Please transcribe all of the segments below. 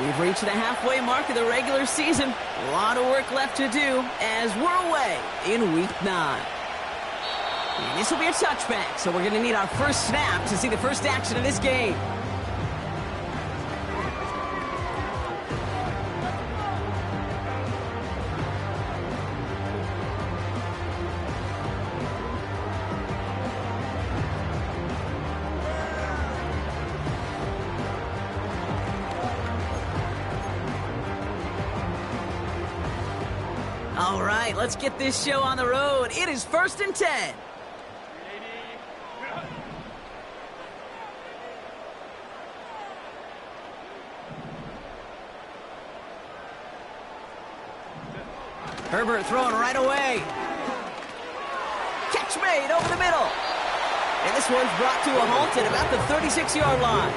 We've reached the halfway mark of the regular season. A lot of work left to do as we're away in Week 9. And this will be a touchback, so we're going to need our first snap to see the first action of this game. All right, let's get this show on the road. It is 1st and 10. Herbert throwing right away. Catch made over the middle. And this one's brought to a halt at about the 36-yard line.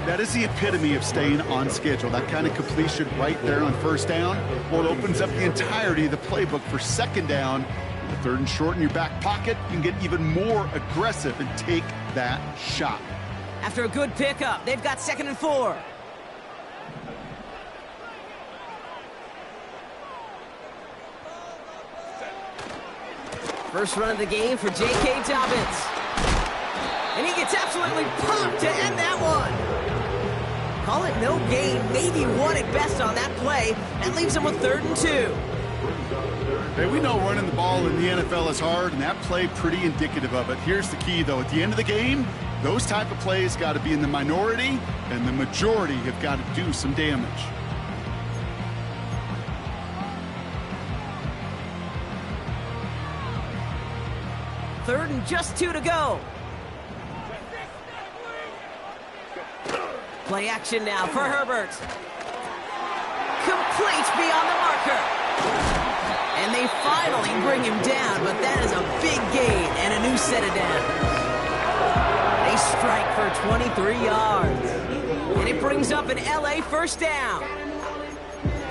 That is the epitome of staying on schedule. That kind of completion right there on first down. Well, it opens up the entirety of the playbook for second down. The 3rd and short in your back pocket, you can get even more aggressive and take that shot. After a good pickup, they've got 2nd and 4. First run of the game for J.K. Dobbins. And he gets absolutely popped to end that one. Call it no gain, maybe one at best on that play. That leaves him with 3rd and 2. Hey, we know running the ball in the NFL is hard, and that play pretty indicative of it. Here's the key, though. At the end of the game, those type of plays got to be in the minority, and the majority have got to do some damage. Third and just 2 to go. Play action now for Herbert. Complete beyond the marker. And they finally bring him down, but that is a big gain and a new set of downs. They strike for 23 yards. And it brings up an LA first down.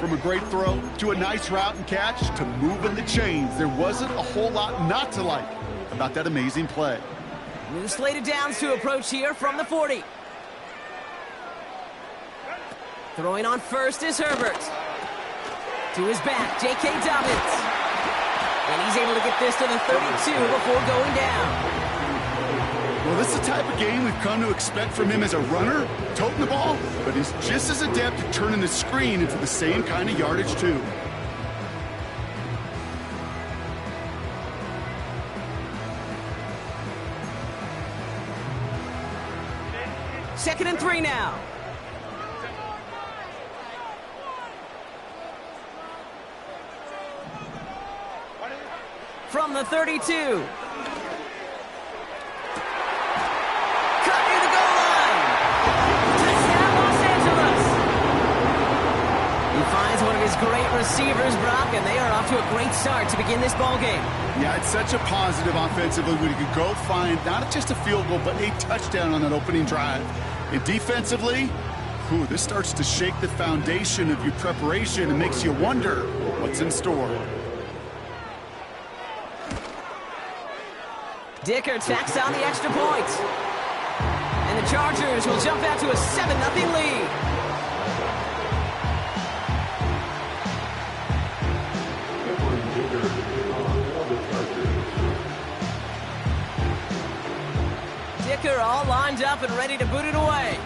From a great throw to a nice route and catch to moving the chains, there wasn't a whole lot not to like about that amazing play. New slated downs to approach here from the 40. Throwing on first is Herbert. To his back, J.K. Dobbins. And he's able to get this to the 32 before going down. Well, this is the type of game we've come to expect from him as a runner, toting the ball, but he's just as adept at turning the screen into the same kind of yardage, too. Second and 3 now. From the 32. Cut near the goal line. Touchdown, Los Angeles. He finds one of his great receivers, Brock, and they are off to a great start to begin this ball game. Yeah, it's such a positive offensively when you could go find not just a field goal, but a touchdown on that opening drive. And defensively, this starts to shake the foundation of your preparation and makes you wonder what's in store. Dicker tacks on the extra point. And the Chargers will jump out to a 7-0 lead. Dicker all lined up and ready to boot it away.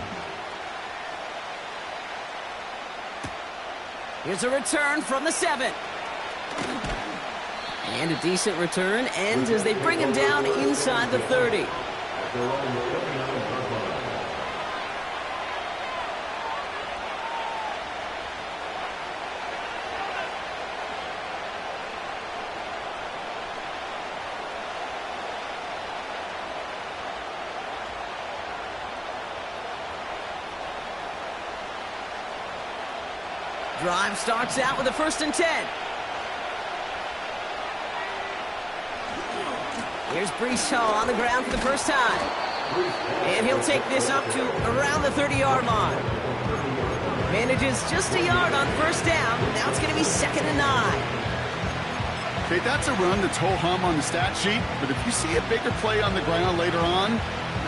Here's a return from the 7. And a decent return ends as they bring him down inside the 30. Drive starts out with a 1st and 10. Here's Breece Hall on the ground for the first time. And he'll take this up to around the 30-yard line. Manages just a yard on first down. Now it's going to be 2nd and 9. Okay, that's a run that's ho-hum on the stat sheet, but if you see a bigger play on the ground later on,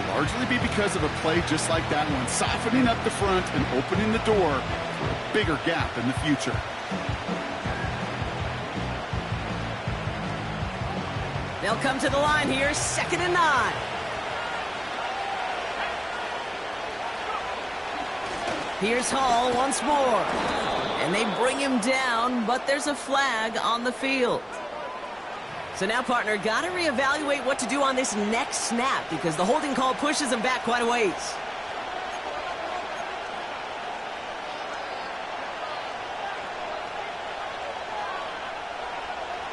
largely be because of a play just like that one, softening up the front and opening the door for a bigger gap in the future. They'll come to the line here, 2nd and 9. Here's Hall once more. And they bring him down, but there's a flag on the field. So now, partner, got to reevaluate what to do on this next snap because the holding call pushes him back quite a ways.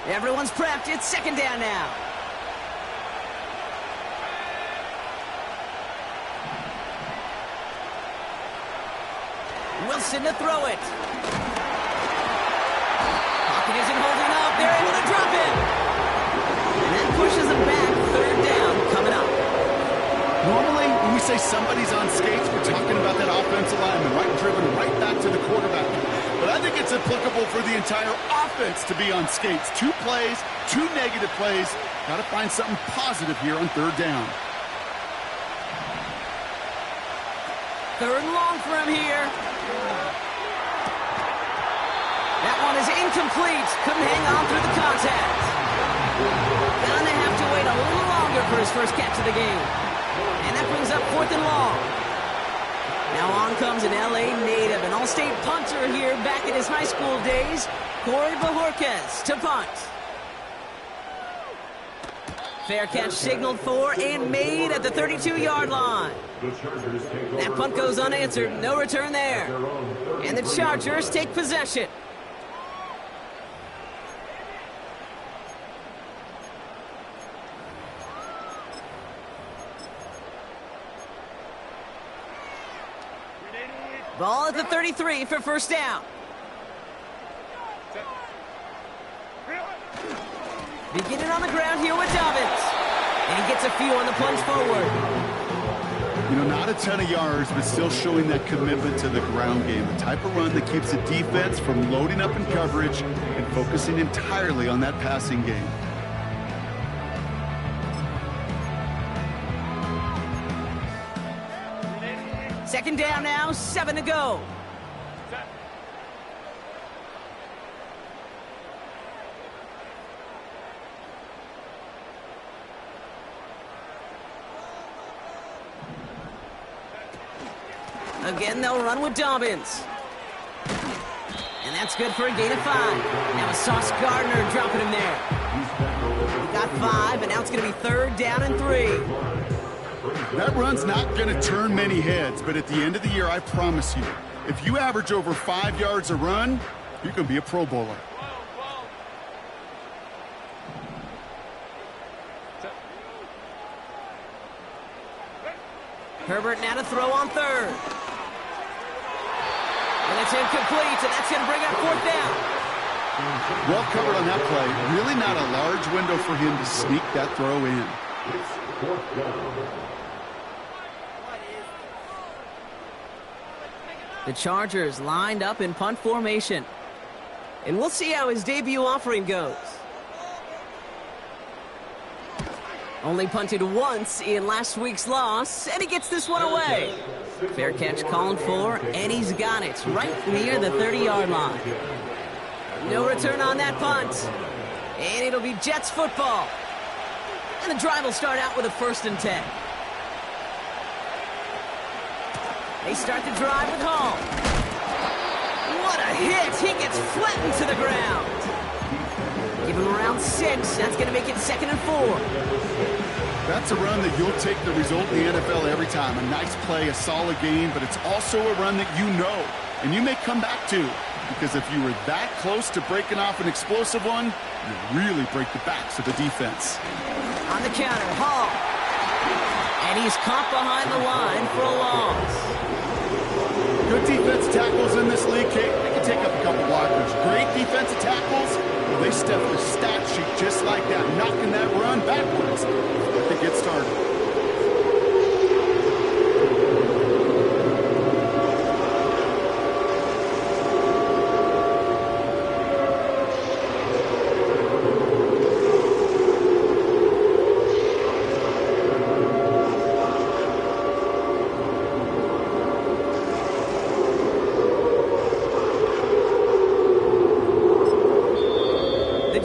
Everyone's prepped. It's 2nd down now. Wilson to throw it. Pocket isn't holding up. They're able to drop it. And that pushes them back. 3rd down coming up. Normally, when we say somebody's on skates, we're talking about that offensive lineman, right, driven right back to the quarterback. But I think it's applicable for the entire offense to be on skates. 2 plays, 2 negative plays. Got to find something positive here on 3rd down. 3rd and long for him here. That one is incomplete. Couldn't hang on through the contact. Gonna have to wait a little longer for his first catch of the game. And that brings up 4th and long. Now on comes an L.A. native, an all-state punter here back in his high school days, Corey Bajorquez to punt. Fair catch signaled for and made at the 32-yard line. That punt goes unanswered, no return there. And the Chargers take possession. Ball at the 33 for 1st down. Beginning on the ground here with Dobbins. And he gets a few on the plunge forward. You know, not a ton of yards, but still showing that commitment to the ground game. The type of run that keeps the defense from loading up in coverage and focusing entirely on that passing game. Second down now, 7 to go. Again, they'll run with Dobbins. And that's good for a gain of 5. Now it's Sauce Gardner dropping him there. He got 5, and now it's going to be 3rd down and 3. That run's not going to turn many heads, but at the end of the year, I promise you, if you average over 5 yards a run, you're going to be a Pro Bowler. Herbert now to throw on 3rd. And it's incomplete, and that's going to bring up 4th down. Well covered on that play. Really not a large window for him to sneak that throw in. The Chargers lined up in punt formation. And we'll see how his debut offering goes. Only punted once in last week's loss, and he gets this one away. Fair catch called for, and he's got it right near the 30-yard line. No return on that punt. And it'll be Jets football. And the drive will start out with a 1st and 10. They start the drive with Hall. What a hit! He gets flattened to the ground. Give him around 6. That's going to make it 2nd and 4. That's a run that you'll take the result in the NFL every time. A nice play, a solid game, but it's also a run that you know, and you may come back to. Because if you were that close to breaking off an explosive one, you really break the backs of the defense. On the counter, Hall. And he's caught behind the line for a loss. Good defensive tackles in this league, Kate. They can take up a couple blockers. Great defensive tackles, well, they step the stat sheet just like that, knocking that run backwards to get started.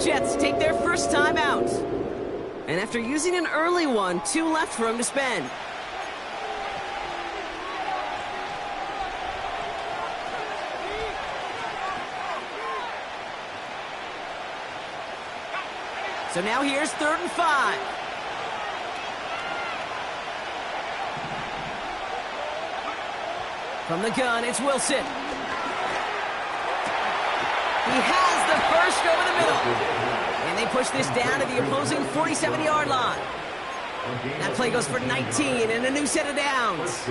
Jets take their first time out. And after using an early one, 2 left for him to spend. So now here's 3rd and 5. From the gun, it's Wilson. He has the first over the middle. And they push this down to the opposing 47-yard line. That play goes for 19 and a new set of downs.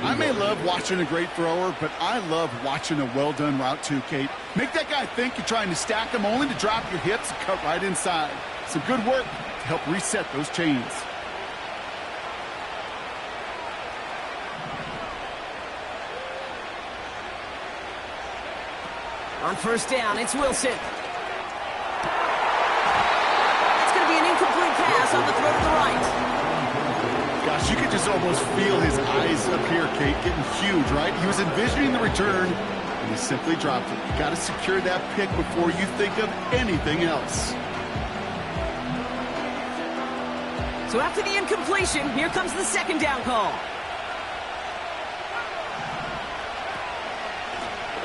I may love watching a great thrower, but I love watching a well-done route too, Kate. Make that guy think you're trying to stack him only to drop your hips and cut right inside. Some good work to help reset those chains. On 1st down, it's Wilson. It's going to be an incomplete pass on the throw to the right. Gosh, you could just almost feel his eyes up here, Kate, getting huge, right? He was envisioning the return, and he simply dropped it. You got to secure that pick before you think of anything else. So after the incompletion, here comes the 2nd down call.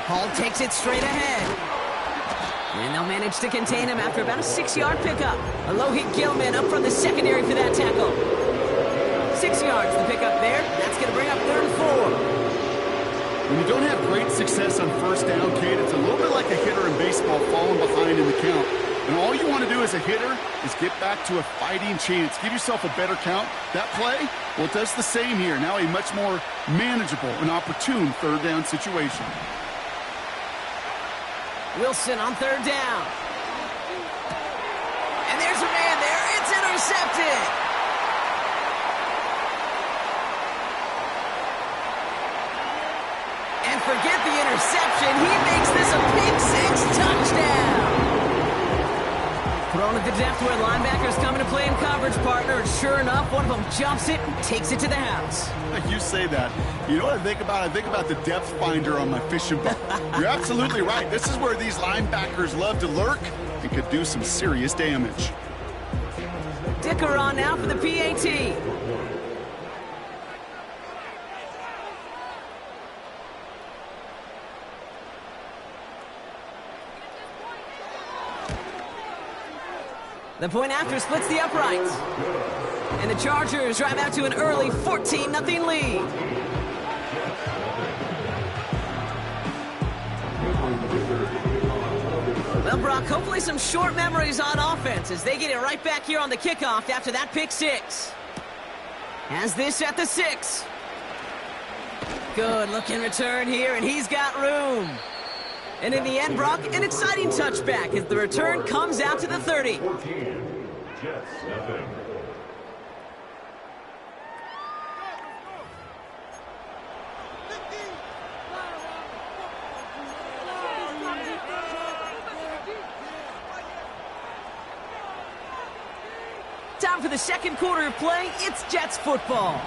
Hall takes it straight ahead. And they'll manage to contain him after about a 6-yard pickup. A low-hit Gilman up from the secondary for that tackle. 6 yards the pickup there. That's going to bring up 3rd and 4. When you don't have great success on 1st down, Kate, it's a little bit like a hitter in baseball falling behind in the count. And all you want to do as a hitter is get back to a fighting chance. Give yourself a better count. That play, well, it does the same here. Now a much more manageable and opportune 3rd down situation. Wilson on 3rd down. And there's a man there. It's intercepted. And forget the interception. He makes this a Pick 6 touchdown. Thrown at the depth where linebackers come into play in coverage, partner. And sure enough, one of them jumps it and takes it to the house. You say that. You know what I think about? I think about the depth finder on my fishing boat. You're absolutely right. This is where these linebackers love to lurk and could do some serious damage. Dicker on now for the PAT. The point after splits the uprights. And the Chargers drive out to an early 14-0 lead. Well, Brock, hopefully some short memories on offense as they get it right back here on the kickoff after that Pick 6. Has this at the 6. Good looking return here, and he's got room. And in the end, Brock, an exciting touchback as the return comes out to the 30. 14, Jets, nothing. Time for the 2nd quarter of play. It's Jets football.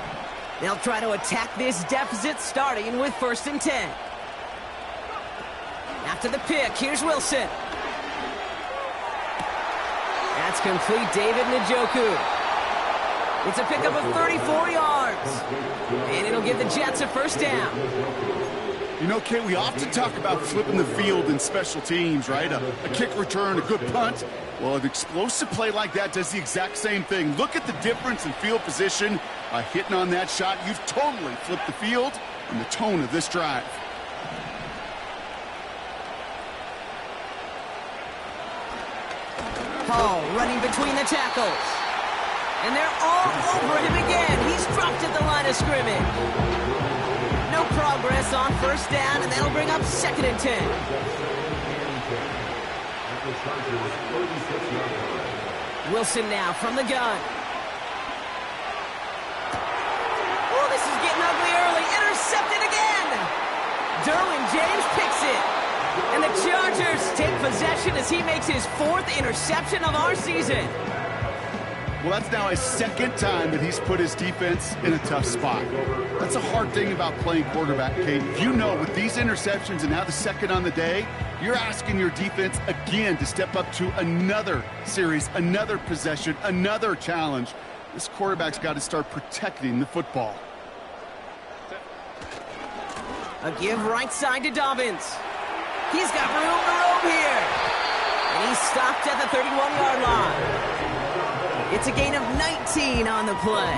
They'll try to attack this deficit starting with 1st and 10. After the pick, here's Wilson. That's complete, David Njoku. It's a pickup of 34 yards. And it'll give the Jets a 1st down. You know, Kate, we often talk about flipping the field in special teams, right? A kick return, a good punt. Well, an explosive play like that does the exact same thing. Look at the difference in field position. By hitting on that shot, you've totally flipped the field and the tone of this drive. Hall running between the tackles. And they're all over him again. He's dropped at the line of scrimmage. No progress on 1st down, and that'll bring up 2nd and 10. Wilson now from the gun. Oh, this is getting ugly early. Intercepted again. Derwin James picks it. And the Chargers take possession as he makes his 4th interception of our season. Well, that's now his 2nd time that he's put his defense in a tough spot. That's a hard thing about playing quarterback, Kate. You know, with these interceptions and now the 2nd on the day, You're asking your defense again to step up to another series, another possession, another challenge. This quarterback's got to start protecting the football. A give right side to Dobbins. He's got room to roam here. And he's stopped at the 31-yard line. It's a gain of 19 on the play.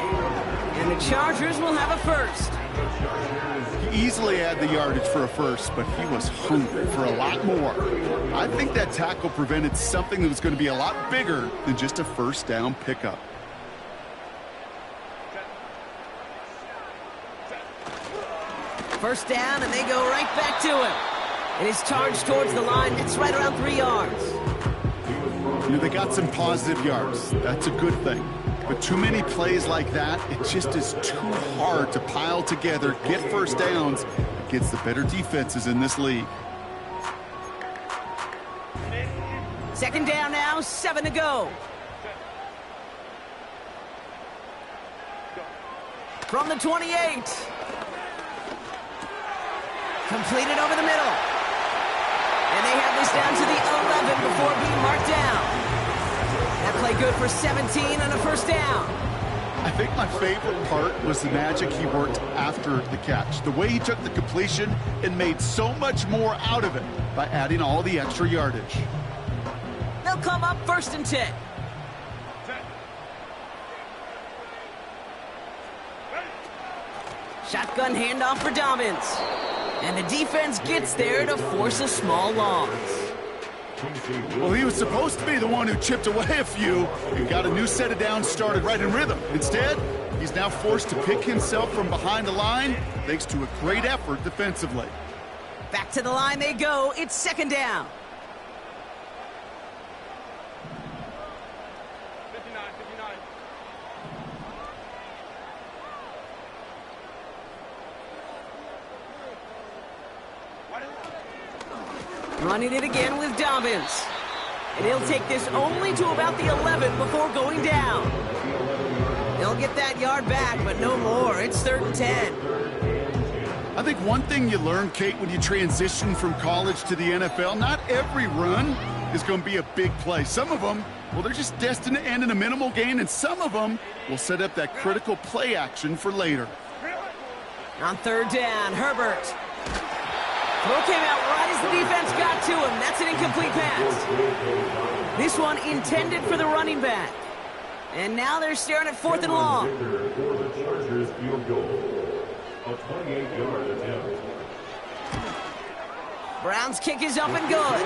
And the Chargers will have a first. He easily had the yardage for a first, but he was hungry for a lot more. I think that tackle prevented something that was going to be a lot bigger than just a first down pickup. First down, and they go right back to him. And he's charged towards the line. It's right around 3 yards. You know, they got some positive yards. That's a good thing. But too many plays like that, it just is too hard to pile together, get first downs against the better defenses in this league. Second down now, 7 to go. From the 28. Completed over the middle. And they have this down to the 11 before being marked down. That play good for 17 and a first down. I think my favorite part was the magic he worked after the catch. The way he took the completion and made so much more out of it by adding all the extra yardage. They'll come up first and 10. Shotgun handoff for Dobbins. And the defense gets there to force a small loss. Well, he was supposed to be the one who chipped away a few and got a new set of downs started right in rhythm. Instead, he's now forced to pick himself from behind the line thanks to a great effort defensively. Back to the line they go. It's second down. 59. Running it again with Dobbins. And he'll take this only to about the 11 before going down. He'll get that yard back, but no more. It's 3rd and 10. I think one thing you learn, Kate, when you transition from college to the NFL, not every run is going to be a big play. Some of them, well, they're just destined to end in a minimal gain, and some of them will set up that critical play action for later. On 3rd down, Herbert. Throw came out right as the defense got to him. That's an incomplete pass. This one intended for the running back. And now they're staring at 4th and long. For the Chargers field goal, a 28-yard attempt. Brown's kick is up and good.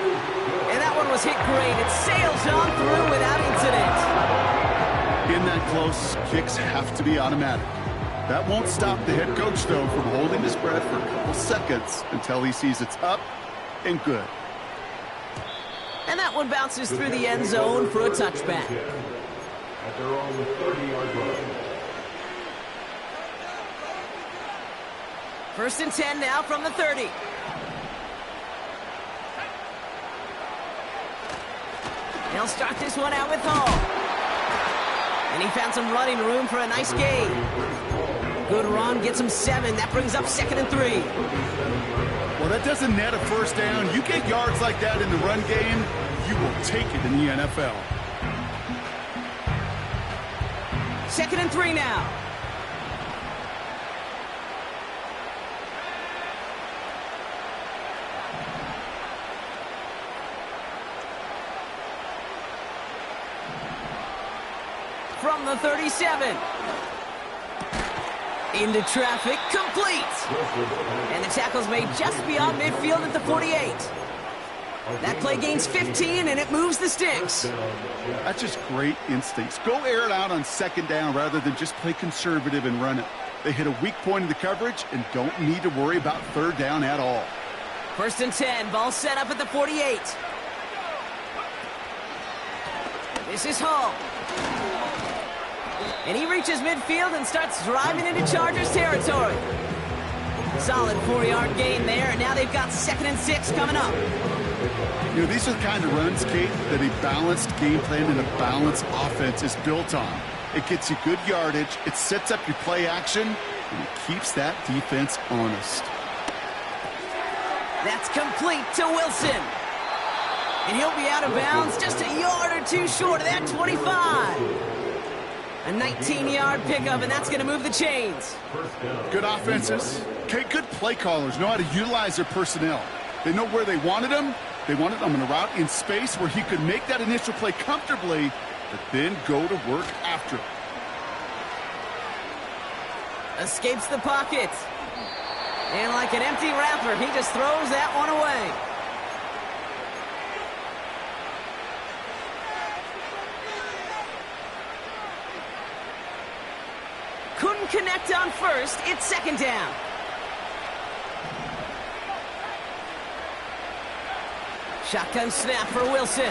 And that one was hit great. It sails on through without incident. In that close, kicks have to be automatic. That won't stop the head coach, though, from holding his breath for a couple seconds until he sees it's up and good. And that one bounces through the end zone for a touchback. At their own 30-yard line. 1st and 10 now from the 30. They'll start this one out with Hall. And he found some running room for a nice gain. Good run, gets him 7. That brings up 2nd and 3. Well, that doesn't net a first down. You get yards like that in the run game, you will take it in the NFL. 2nd and 3 now. From the 37. Into traffic, complete. And the tackle's made just beyond midfield at the 48. That play gains 15, and it moves the sticks. That's just great instincts. Go air it out on 2nd down rather than just play conservative and run it. They hit a weak point in the coverage and don't need to worry about 3rd down at all. 1st and 10, ball set up at the 48. This is Hall. And he reaches midfield and starts driving into Chargers territory. Solid 4-yard gain there, and now they've got 2nd and 6 coming up. You know, these are the kind of runs, Kate, that a balanced game plan and a balanced offense is built on. It gets you good yardage, it sets up your play action, and it keeps that defense honest. That's complete to Wilson. And he'll be out of bounds just a yard or two short of that 25. A 19-yard pickup, and that's going to move the chains. Good offenses. Okay, good play callers know how to utilize their personnel. They know where they wanted him. They wanted him on a route in space where he could make that initial play comfortably, but then go to work after it. Escapes the pocket. And like an empty wrapper, he just throws that one away. Couldn't connect on first. It's second down. Shotgun snap for Wilson.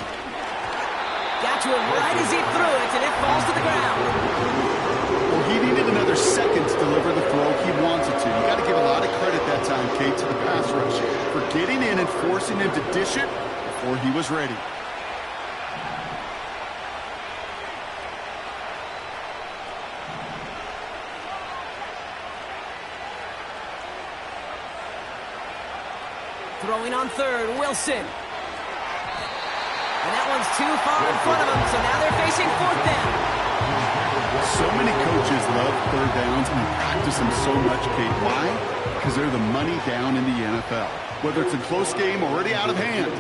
Got to him right as he threw it, and it falls to the ground. Well, he needed another second to deliver the throw he wanted to. You got to give a lot of credit that time, Kate, to the pass rush for getting in and forcing him to dish it before he was ready. Throwing on third, Wilson. And that one's too far in front of him, so now they're facing fourth down. So many coaches love third downs and practice them so much, Kate. Why? Because they're the money down in the NFL. Whether it's a close game or already out of hand,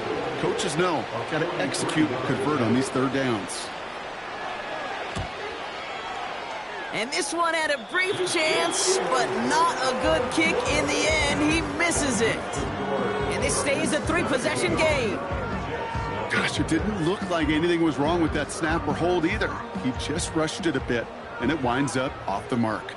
coaches know got to execute and convert on these third downs. And this one had a brief chance, but not a good kick in the end. He misses it. And this stays a three-possession game. Gosh, it didn't look like anything was wrong with that snap or hold either. He just rushed it a bit, and it winds up off the mark.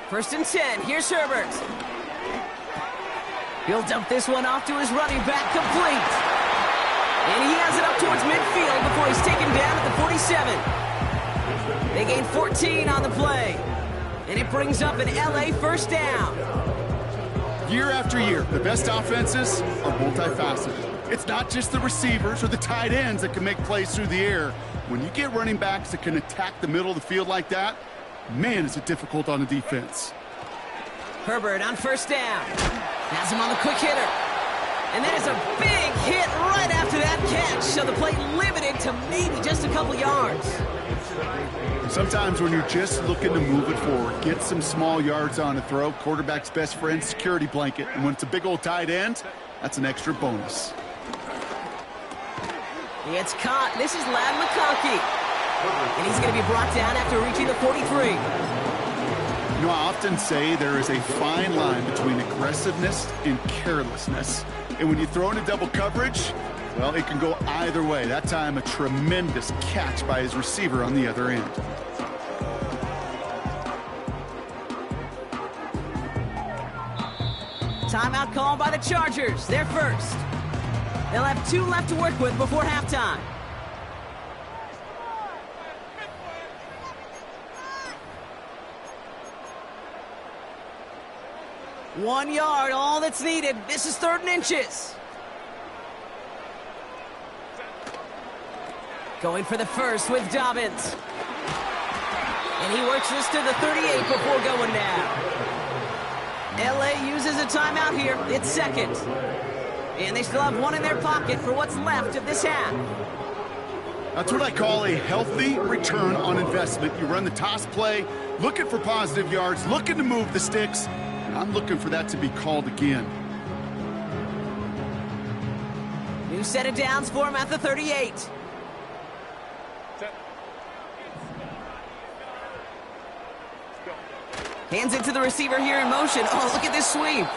First and 10, here's Herbert. He'll dump this one off to his running back, complete. And he has it up towards midfield before he's taken down at the 47. They gain 14 on the play. And it brings up an LA first down. Year after year, the best offenses are multifaceted. It's not just the receivers or the tight ends that can make plays through the air. When you get running backs that can attack the middle of the field like that, man, is it difficult on the defense. Herbert on first down. Has him on the quick hitter. And that is a big hit right after that catch. So the play limited to maybe just a couple yards. Sometimes when you're just looking to move it forward, get some small yards on a throw, quarterback's best friend, security blanket. And when it's a big old tight end, that's an extra bonus. It's caught. This is Ladd McConkey. And he's going to be brought down after reaching the 43. You know, I often say there is a fine line between aggressiveness and carelessness. And when you throw into double coverage, well, it can go either way. That time, a tremendous catch by his receiver on the other end. Timeout called by the Chargers. They're first. They'll have 2 left to work with before halftime. One yard, all that's needed. This is 3rd and inches. Going for the first with Dobbins. And he works this to the 38 before going down. LA uses a timeout here. It's second. And they still have one in their pocket for what's left of this half. That's what I call a healthy return on investment. You run the toss play, looking for positive yards, looking to move the sticks. I'm looking for that to be called again. New set of downs for him at the 38. Hands it to the receiver here in motion. Oh, look at this sweep.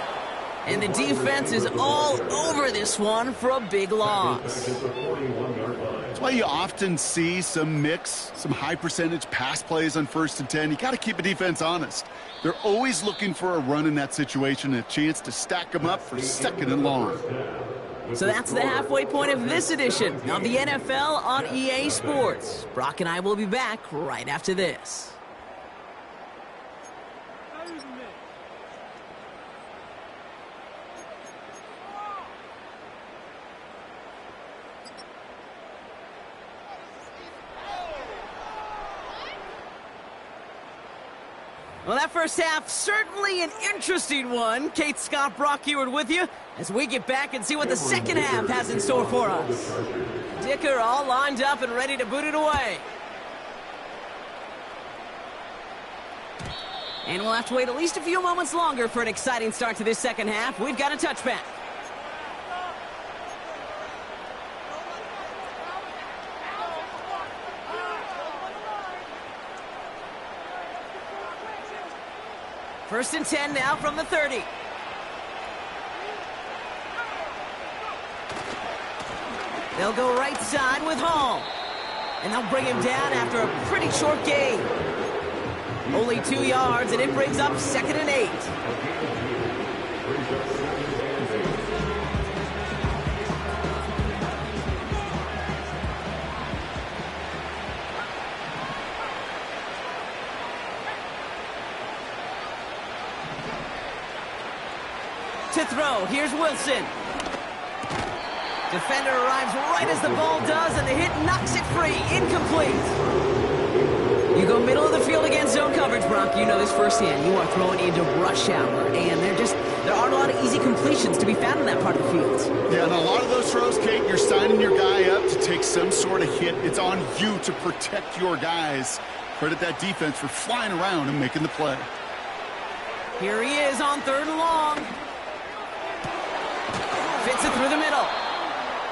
And the defense is all over this one for a big loss. That's why you often see some mix, some high percentage pass plays on 1st and 10. You got to keep a defense honest. They're always looking for a run in that situation and a chance to stack them up for 2nd and long. So that's the halfway point of this edition of the NFL on EA Sports. Brock and I will be back right after this. Well, that first half, certainly an interesting one. Kate, Scott, Brock Ewart with you as we get back and see what the second half has in store for us. Dicker all lined up and ready to boot it away. And we'll have to wait at least a few moments longer for an exciting start to this second half. We've got a touchback. First and 10 now from the 30. They'll go right side with Hall. And they'll bring him down after a pretty short gain. Only 2 yards, and it brings up 2nd and 8. To throw, here's Wilson. Defender arrives right as the ball does, and the hit knocks it free. Incomplete. You go middle of the field against zone coverage, Brock. You know this firsthand. You are throwing into rush hour, and there aren't a lot of easy completions to be found in that part of the field. Yeah, and a lot of those throws, Kate, you're signing your guy up to take some sort of hit. It's on you to protect your guys. Credit that defense for flying around and making the play. Here he is on 3rd and long. Fits it through the middle.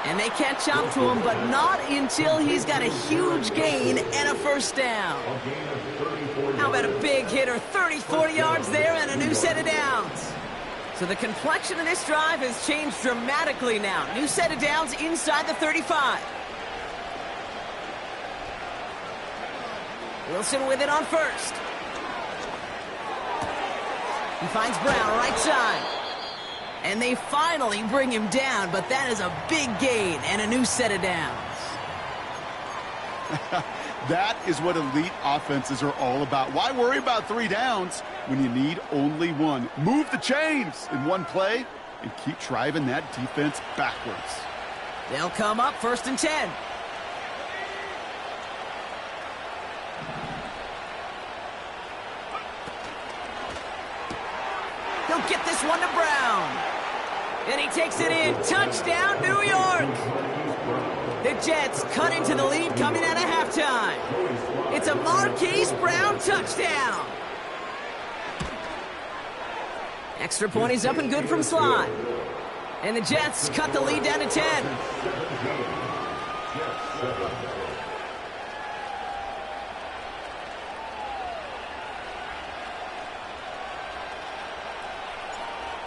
And they catch up to him, but not until he's got a huge gain and a first down. How about a big hitter, 30, 40 yards there and a new set of downs. So the complexion of this drive has changed dramatically now. New set of downs inside the 35. Wilson with it on 1st. He finds Brown right side. And they finally bring him down, but that is a big gain and a new set of downs. That is what elite offenses are all about. Why worry about 3 downs when you need only 1? Move the chains in one play and keep driving that defense backwards. They'll come up 1st and 10. He'll get this one to Brown. And he takes it in. Touchdown, New York. The Jets cut into the lead coming out of halftime. It's a Marquise Brown touchdown. Extra point is up and good from slot. And the Jets cut the lead down to 10.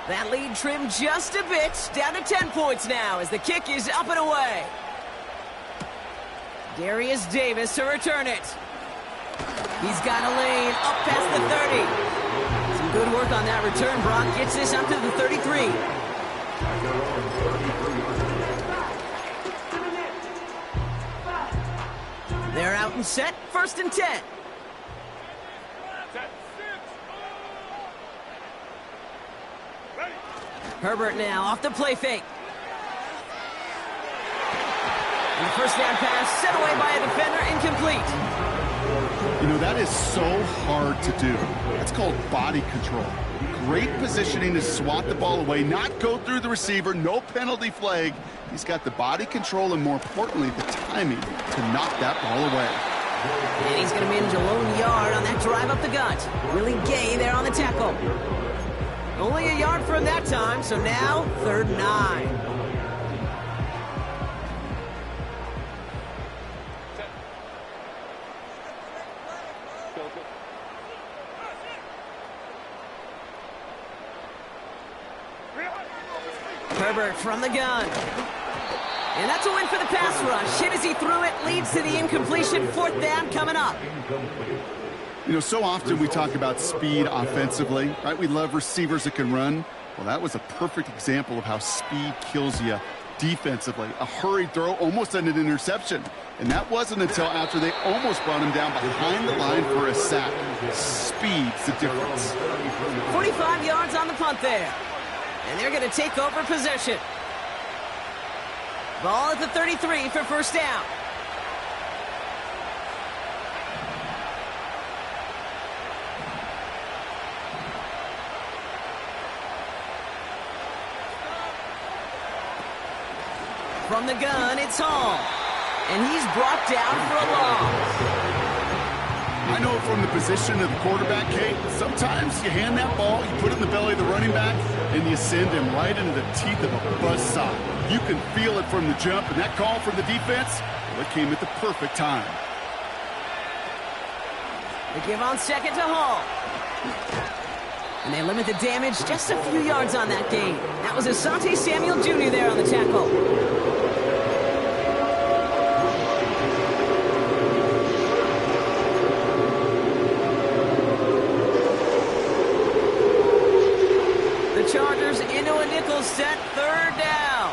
That lead trimmed just a bit, down to 10 points now as the kick is up and away. Darius Davis to return it. He's got a lane up past the 30. Some good work on that return. Brock gets this up to the 33. They're out and set, 1st and 10. Herbert now off the play fake. And the first down pass set away by a defender, incomplete. You know, that is so hard to do. That's called body control. Great positioning to swat the ball away, not go through the receiver, no penalty flag. He's got the body control and, more importantly, the timing to knock that ball away. And he's going to manage a lone yard on that drive up the gut. Willie Gay there on the tackle. Only a yard for him that time, so now 3rd and 9. Herbert from the gun. And that's a win for the pass rush. Hit as he threw it, leads to the incompletion. 4th down coming up. You know, so often we talk about speed offensively, right? We love receivers that can run. Well, that was a perfect example of how speed kills you defensively. A hurried throw, almost an interception. And that wasn't until after they almost brought him down behind the line for a sack. Speed's the difference. 45 yards on the punt there. And they're going to take over possession. Ball at the 33 for 1st down. From the gun, it's Hall. And he's brought down for a loss. I know from the position of the quarterback, Kate, sometimes you hand that ball, you put it in the belly of the running back, and you send him right into the teeth of a buzzsaw. You can feel it from the jump, and that call from the defense, well, it came at the perfect time. They give on second to Hall. And they limit the damage just a few yards on that gain. That was Asante Samuel Jr. there on the tackle. The Chargers into a nickel set, third down.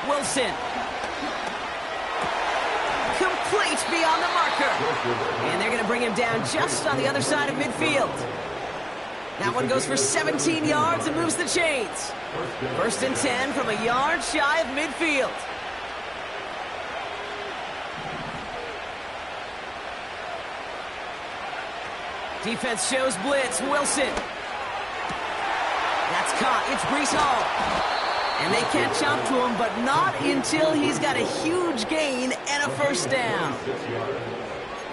Wilson. Complete beyond the marker. And they're going to bring him down just on the other side of midfield. That one goes for 17 yards and moves the chains. First and 10 from a yard shy of midfield. Defense shows blitz. Wilson. That's caught. It's Breece Hall. And they catch up to him, but not until he's got a huge gain and a first down.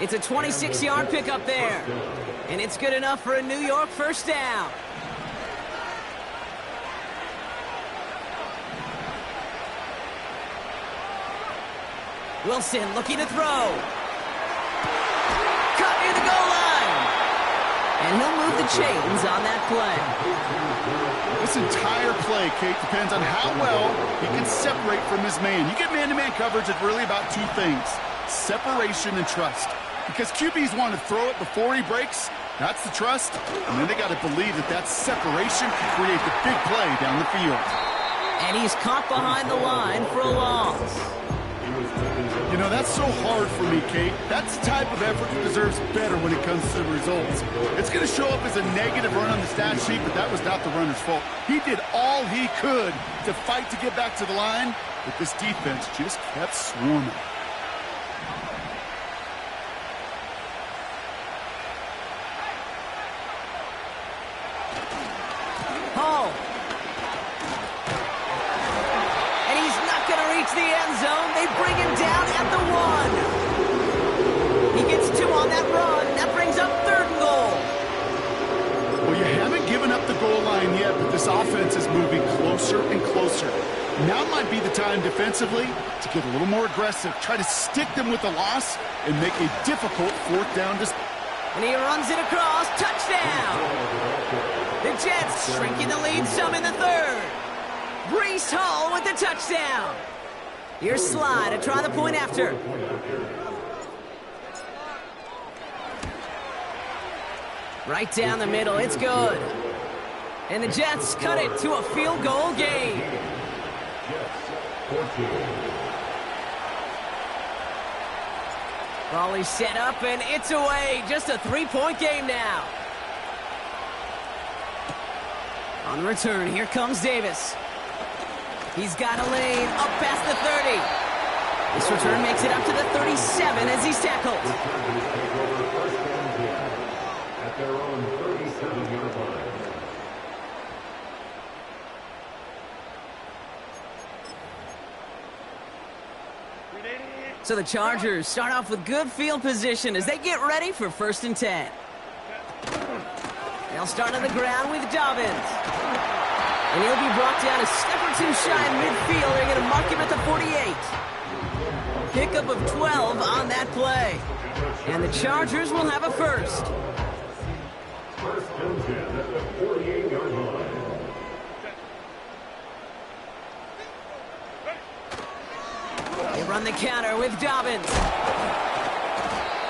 It's a 26-yard pickup there. And it's good enough for a New York first down. Wilson looking to throw. Cut near the goal line. And he'll move the chains on that play. This entire play, Kate, depends on how well he can separate from his man. You get man-to-man coverage, it's really about two things, separation and trust. Because QBs want to throw it before he breaks, that's the trust, and then they got to believe that that separation can create the big play down the field. And he's caught behind the line for a loss. You know, that's so hard for me, Kate. That's the type of effort that deserves better when it comes to the results. It's going to show up as a negative run on the stat sheet, but that was not the runner's fault. He did all he could to fight to get back to the line, but this defense just kept swarming. Hall. And he's not going to reach the end zone. They bring him down at the 1. He gets 2 on that run. That brings up third and goal. Well, you haven't given up the goal line yet, but this offense is moving closer and closer. Now might be the time defensively to get a little more aggressive, try to stick them with the loss, and make a difficult fourth down. And he runs it across. Touchdown! The Jets shrinking the lead some in the third. Breece Hall with the touchdown. Here's Sly to try the point after. Right down the middle. It's good. And the Jets cut it to a field goal game. Volley set up, and it's away. Just a 3-point game now. On the return, here comes Davis. He's got a lane up past the 30. This return makes it up to the 37 as he's tackled. At their own 37-yard line. So the Chargers start off with good field position as they get ready for first and 10. They'll start on the ground with Dobbins. And he'll be brought down a step or two shy in midfield. They're going to mark him at the 48. Pickup of 12 on that play. And the Chargers will have a first. First and 10 at the 48-yard line. They run the counter with Dobbins.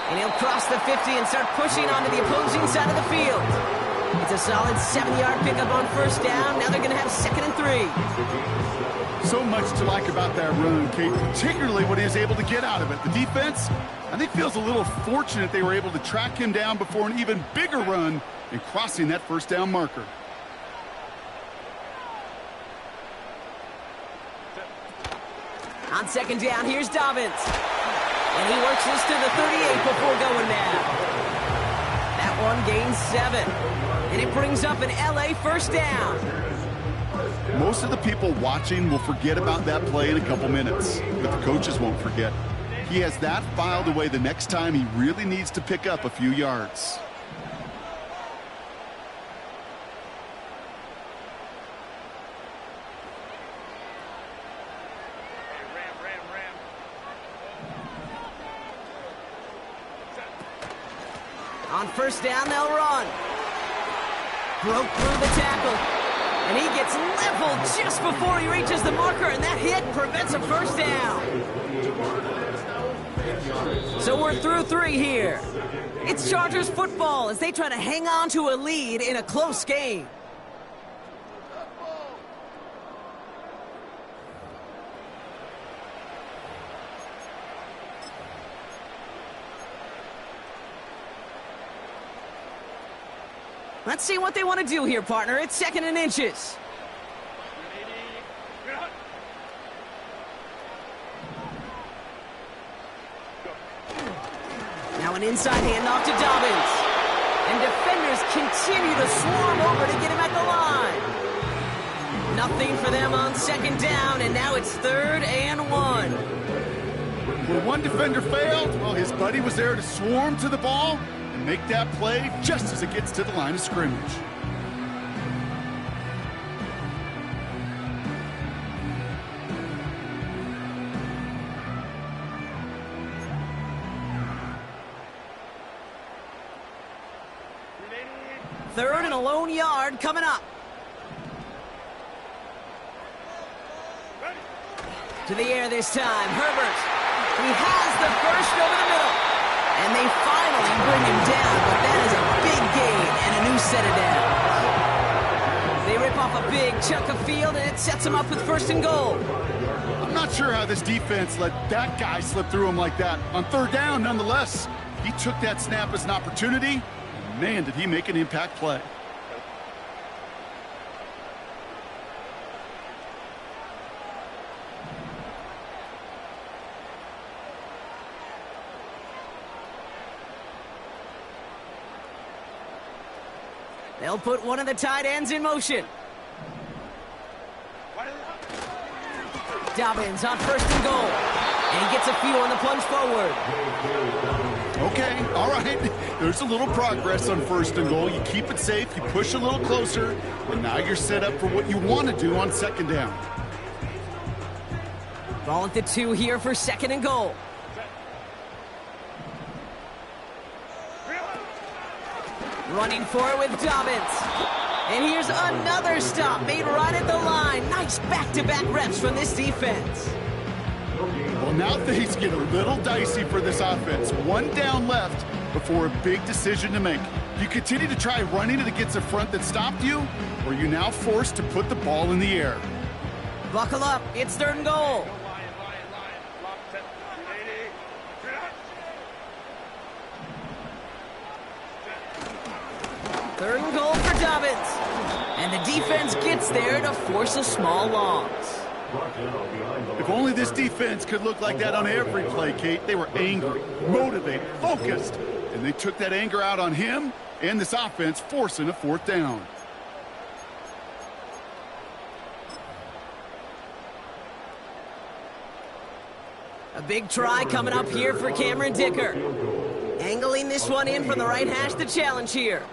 And he'll cross the 50 and start pushing onto the opposing side of the field. It's a solid 7-yard pickup on first down. Now they're going to have second and 3. So much to like about that run, Kate, particularly what he was able to get out of it. The defense, I think, feels a little fortunate they were able to track him down before an even bigger run and crossing that first down marker. On second down, here's Dobbins. And he works this to the 38 before going down. That one gains 7. And it brings up an LA first down. Most of the people watching will forget about that play in a couple minutes, but the coaches won't forget. He has that filed away the next time he really needs to pick up a few yards. On first down, they'll run. Broke through the tackle. And he gets leveled just before he reaches the marker, and that hit prevents a first down. So we're through 3 here. It's Chargers football as they try to hang on to a lead in a close game. Let's see what they want to do here, partner. It's 2nd and inches. Now an inside handoff to Dobbins. And defenders continue to swarm over to get him at the line. Nothing for them on 2nd down, and now it's 3rd and 1. Where one defender failed, well, his buddy was there to swarm to the ball and make that play just as it gets to the line of scrimmage. Third and a lone yard coming up. To the air this time, Herbert. He has the first over the middle. And they finally bring him down, but that is a big gain and a new set of downs. They rip off a big chunk of field, and it sets them up with 1st and goal. I'm not sure how this defense let that guy slip through him like that. On 3rd down, nonetheless, he took that snap as an opportunity. Man, did he make an impact play. They'll put one of the tight ends in motion. Dobbins on 1st and goal. And he gets a few on the plunge forward. Okay, all right. There's a little progress on 1st and goal. You keep it safe, you push a little closer, and now you're set up for what you want to do on 2nd down. Ball at the 2 here for 2nd and goal. Running for it with Dobbins. And here's another stop made right at the line. Nice back-to-back reps from this defense. Well, now things get a little dicey for this offense. 1 down left before a big decision to make. You continue to try running it against a front that stopped you, or are you now forced to put the ball in the air? Buckle up. It's 3rd and goal. Third and goal for Dobbins. And the defense gets there to force a small loss. If only this defense could look like that on every play, Kate. They were angry, motivated, focused, and they took that anger out on him and this offense, forcing a 4th down. A big try coming up here for Cameron Dicker. Angling this one in from the right hash, the challenge here.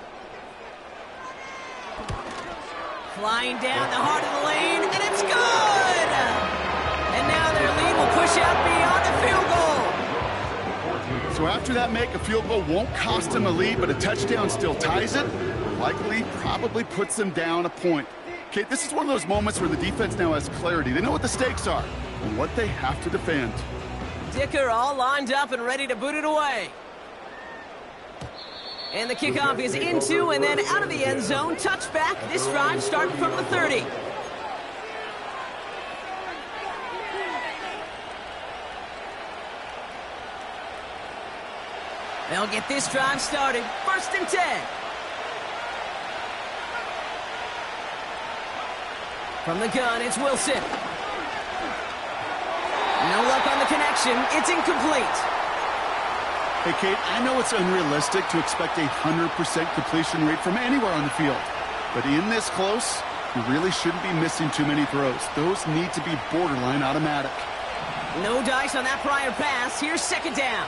Flying down the heart of the lane, and it's good! And now their lead will push out beyond the field goal. So after that make, a field goal won't cost them a lead, but a touchdown still ties it. Likely, probably puts them down a point. Okay, this is one of those moments where the defense now has clarity. They know what the stakes are and what they have to defend. Dicker all lined up and ready to boot it away. And the kickoff is into and then out of the end zone. Touchback. This drive starting from the 30. They'll get this drive started. 1st and 10. From the gun, it's Wilson. No luck on the connection. It's incomplete. Hey, Kate, I know it's unrealistic to expect a 100% completion rate from anywhere on the field. But in this close, you really shouldn't be missing too many throws. Those need to be borderline automatic. No dice on that prior pass. Here's second down.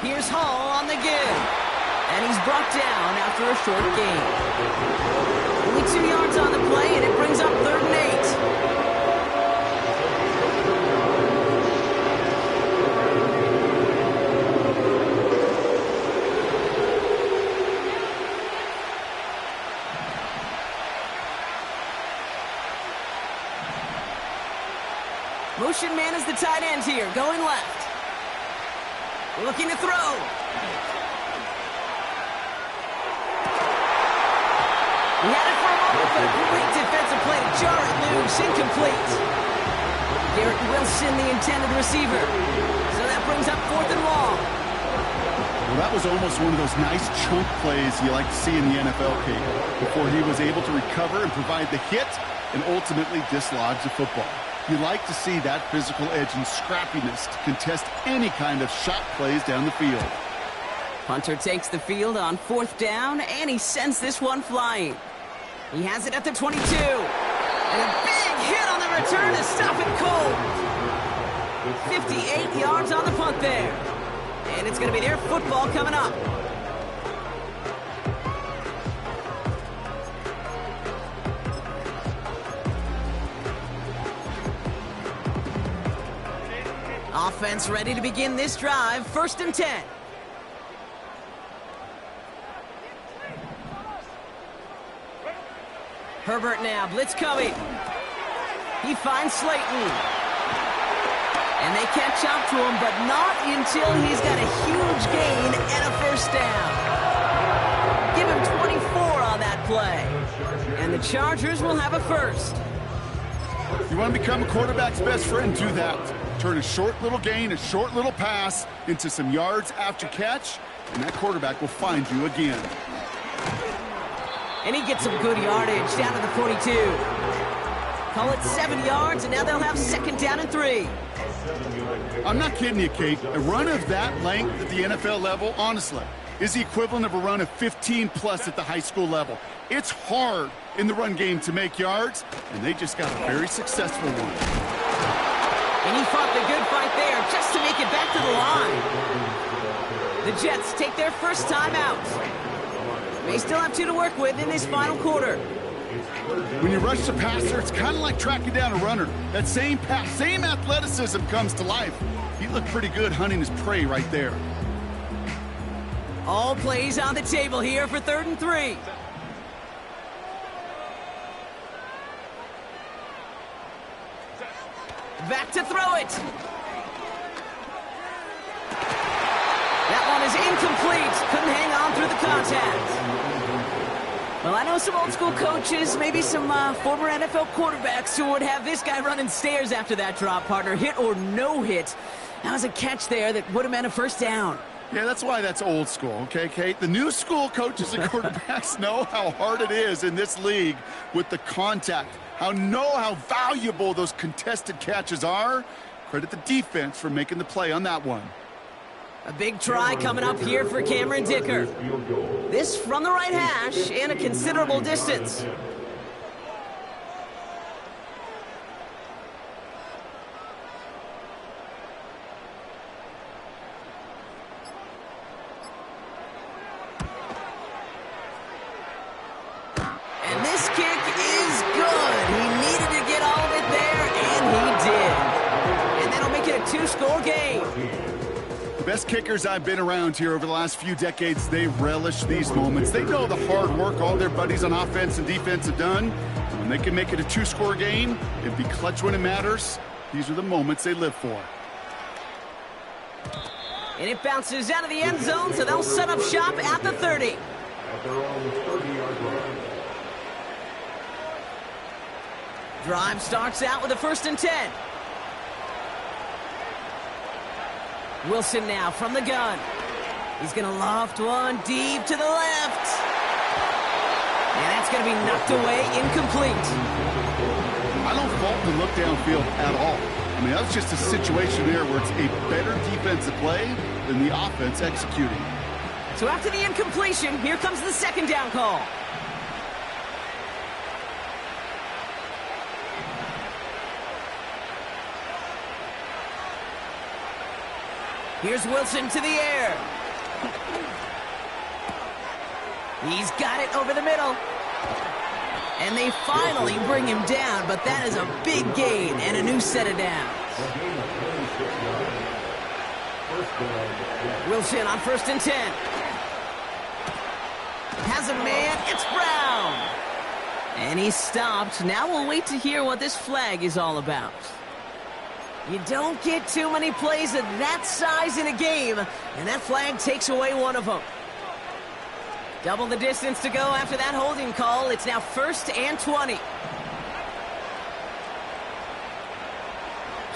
Here's Hall on the give. And he's brought down after a short gain. Only 2 yards on the play, and it brings up 3rd and 8. Motion man is the tight end here, going left. Looking to throw. He had it for a moment, but a great defensive play to jar it loose. Incomplete. Garrett Wilson, the intended receiver. So that brings up 4th and long. Well, that was almost one of those nice chunk plays you like to see in the NFL, Kate, before he was able to recover and provide the hit and ultimately dislodge the football. You like to see that physical edge and scrappiness to contest any kind of shot plays down the field. Hunter takes the field on 4th down, and he sends this one flying. He has it at the 22. And a big hit on the return to stop it cold. 58 yards on the punt there. And it's going to be their football coming up. Offense ready to begin this drive. 1st and 10. Herbert now, blitz coming. He finds Slayton. And they catch up to him, but not until he's got a huge gain and a 1st down. Give him 24 on that play. And the Chargers will have a 1st. You want to become a quarterback's best friend, do that. Turn a short little gain, a short little pass into some yards after catch, and that quarterback will find you again. And he gets some good yardage down to the 42. Call it 7 yards, and now they'll have 2nd down and 3. I'm not kidding you, Kate. A run of that length at the NFL level, honestly, is the equivalent of a run of 15-plus at the high school level. It's hard in the run game to make yards, and they just got a very successful one. And he fought the good fight there just to make it back to the line. The Jets take their first time out. They still have 2 to work with in this final quarter. When you rush the passer, it's kind of like tracking down a runner. That same pass, same athleticism comes to life. He looked pretty good hunting his prey right there. All plays on the table here for 3rd and 3. Back to throw it. That one is incomplete. Couldn't hang on through the contact. Well, I know some old school coaches, maybe some former NFL quarterbacks who would have this guy running stairs after that drop, partner. Hit or no hit. That was a catch there that would have meant a 1st down. Yeah, that's why that's old school, okay, Kate? The new school coaches and quarterbacks know how hard it is in this league with the contact. How valuable those contested catches are. Credit the defense for making the play on that one. A big try coming up here for Cameron Dicker. This from the right hash and a considerable distance. And this kick is good. He needed to get all of it there, and he did. And that'll make it a 2-score game. The best kickers I've been around here over the last few decades, they relish these moments. They know the hard work all their buddies on offense and defense have done. When they can make it a 2-score game and be clutch when it matters, these are the moments they live for. And it bounces out of the end zone, so they'll set up shop at the 30. At their own 30-yard line. Drive starts out with a 1st and 10. Wilson now from the gun. He's going to loft one deep to the left. And that's going to be knocked away, incomplete. I don't fault the look downfield at all. I mean, that was just a situation there where it's a better defensive play than the offense executing. So after the incompletion, here comes the second down call. Here's Wilson to the air. He's got it over the middle. And they finally bring him down, but that is a big gain and a new set of downs. Wilson on 1st and 10. Has a man, it's Brown. And he's stopped. Now we'll wait to hear what this flag is all about. You don't get too many plays of that size in a game, and that flag takes away one of them. Double the distance to go after that holding call. It's now 1st and 20.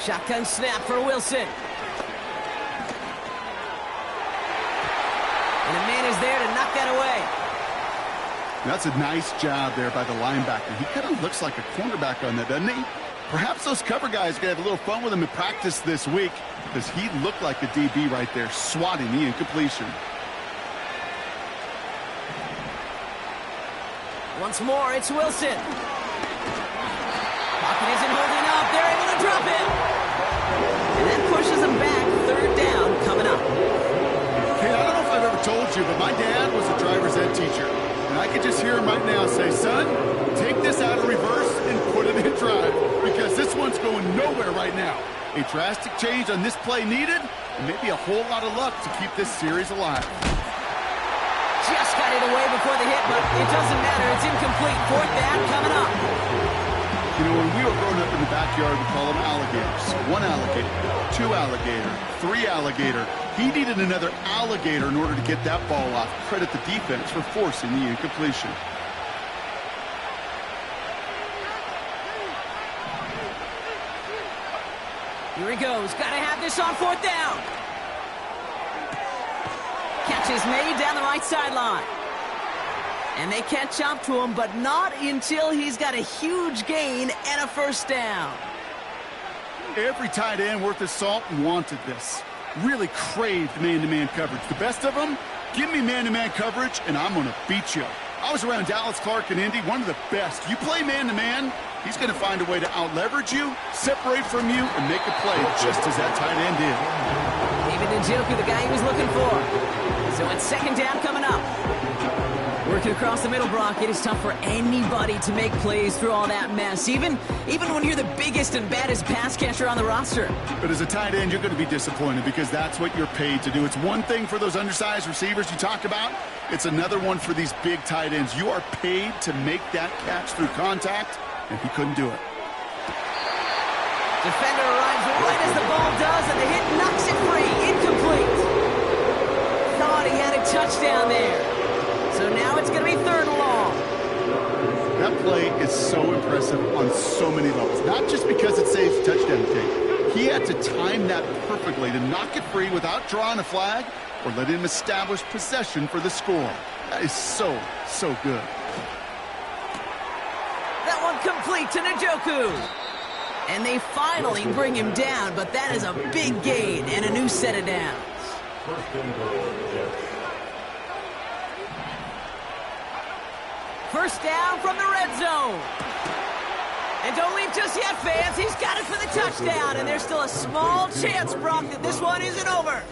Shotgun snap for Wilson. And a man is there to knock that away. That's a nice job there by the linebacker. He kind of looks like a cornerback on that, doesn't he? Perhaps those cover guys are going to have a little fun with him in practice this week, because he looked like a DB right there, swatting the incompletion. Once more, it's Wilson. Pocket isn't holding up. They're able to drop it. And that pushes them back. 3rd down coming up. Hey, I don't know if I've ever told you, but my dad was a driver's ed teacher. And I could just hear him right now say, son, take this out of reverse and put it in drive, because this one's going nowhere right now. A drastic change on this play needed, and maybe a whole lot of luck to keep this series alive. Just got it away before the hit, but it doesn't matter. It's incomplete. 4th down coming up. You know, when we were growing up in the backyard, we call them alligators. 1 alligator, 2 alligator, 3 alligator. He needed another alligator in order to get that ball off. Credit the defense for forcing the incompletion. Here he goes. Got to have this on 4th down. Catch is made down the right sideline. And they catch up to him, but not until he's got a huge gain and a 1st down. Every tight end worth his salt wanted this. Really craved man-to-man coverage. The best of them, give me man-to-man coverage, and I'm going to beat you. I was around Dallas Clark and Indy, one of the best. You play man-to-man, he's going to find a way to out-leverage you, separate from you, and make a play just as that tight end did. David Njoku, the guy he was looking for. So it's 2nd down coming up. Working across the middle, Brock, it is tough for anybody to make plays through all that mess, even when you're the biggest and baddest pass catcher on the roster. But as a tight end, you're going to be disappointed, because that's what you're paid to do. It's one thing for those undersized receivers you talk about. It's another one for these big tight ends. You are paid to make that catch through contact, and he couldn't do it. Defender arrives right as the ball does, and the hit knocks it free. Incomplete. Thought he had a touchdown there. So now it's going to be 3rd and long. That play is so impressive on so many levels. Not just because it saves touchdown tape. He had to time that perfectly to knock it free without drawing a flag or letting him establish possession for the score. That is so, so good. That one complete to Njoku. And they finally bring him down, but that is a big gain and a new set of downs. 1st down from the red zone. And don't leave just yet, fans. He's got it for the touchdown. And there's still a small chance, Brock, that this one isn't over.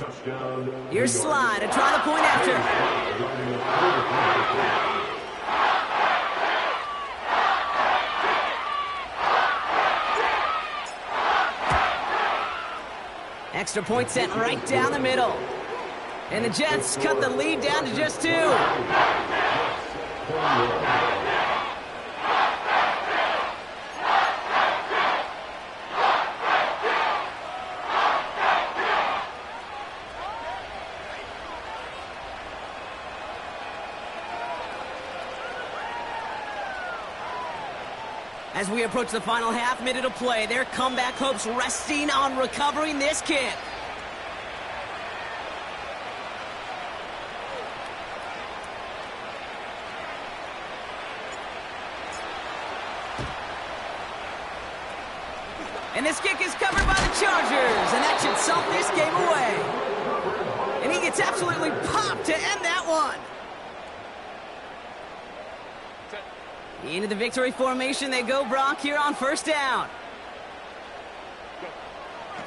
Here's Slide to try the point after. Extra point sent right down the middle. And the Jets cut the lead down to just 2. As we approach the final half minute of play, their comeback hopes resting on recovering this kick. And this kick is covered by the Chargers, and that should salt this game away. And he gets absolutely popped to end that one. Into the victory formation they go, Brock, here on first down.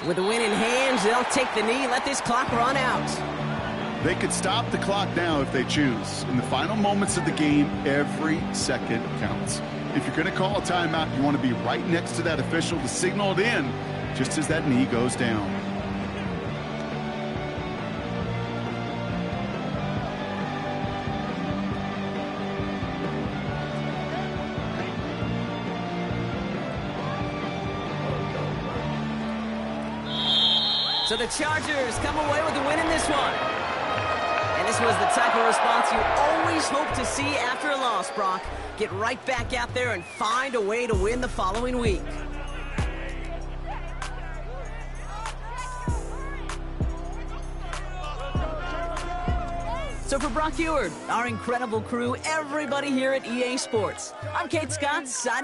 With the win in hand, they'll take the knee, let this clock run out. They could stop the clock now if they choose. In the final moments of the game, every second counts. If you're going to call a timeout, you want to be right next to that official to signal it in just as that knee goes down. So the Chargers come away with the win in this one. And this was the type of response you always hope to see after a loss, Brock. Get right back out there and find a way to win the following week. So for Brock Eward, our incredible crew, everybody here at EA Sports, I'm Kate Scott, signing